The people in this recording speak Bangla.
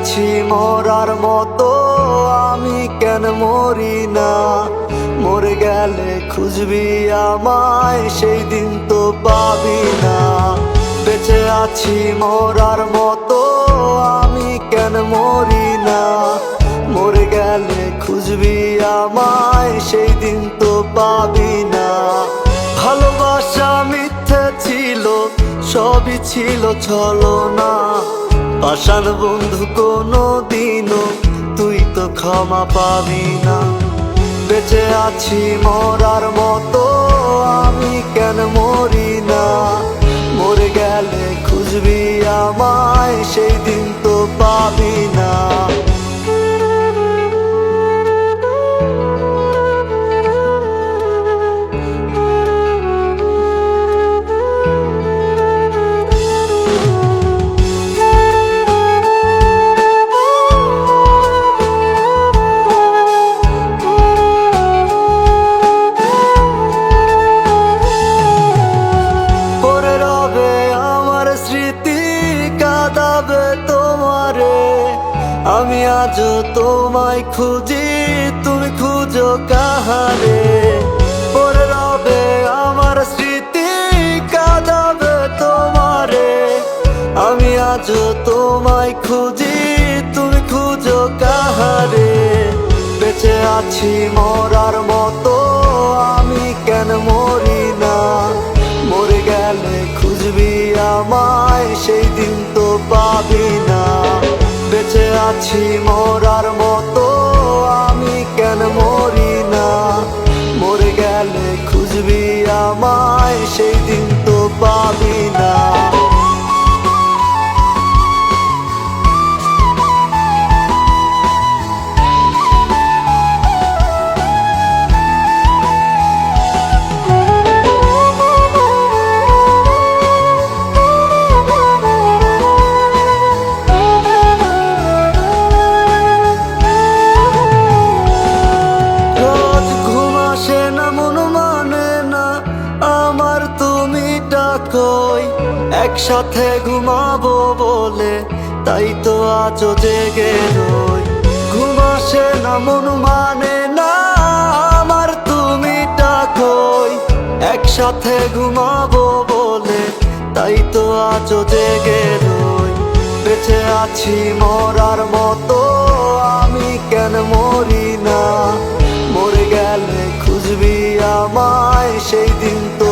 আছি মরার মতো, আমি কেন মরি না? মরে গেলে খুঁজবি আমায়, সেই দিন তো পাবি না। বেঁচে আছি মরার মতো, আমি কেন মরি না? মরে গেলে খুঁজবি আমায়, সেই দিন তো পাবি না। ভালোবাসা মিথ্যে ছিল, সবই ছিল ছলনা। পাষাণ বন্ধু কোনো দিনও তুই তো ক্ষমা পাবি না। বেঁচে আছি মরার মতো, আমি কেন মরি না? মরে গেলে খুঁজবি আমায়, সেই দিন তো পাবি না। কাঁদাবে তোমারে, আমি আজও তোমায় খুঁজি, তুমি খুঁজো কাহারে? পরে রবে আমার স্মৃতি, কাঁদাবে তোমারে, আমি আজও তোমায় খুঁজি, তুমি খুঁজো কাহারে? বেঁচে আছি মরার মতো, আমি কেন মরি না? মরে গেলে খুঁজবি আমায়, সেই দিন তো পাবি না। বেঁচে আছি মরার মতো, আমি কেন মরি না? মরে গেলে খুঁজবি আমায়, সেই দিন তো পাবি না। একসাথে ঘুমাবো বলে তাই তো আজও জেগে রই। ঘুম আসে না, মন মানে না আমার, তুমি ডাকোই। একসাথে ঘুমাবো বলে তাই তো আজও জেগে রই। বেঁচে আছি মরার মতো, আমি কেন মরি না? মরে গেলে খুঁজবি আমায়, সেই দিন তো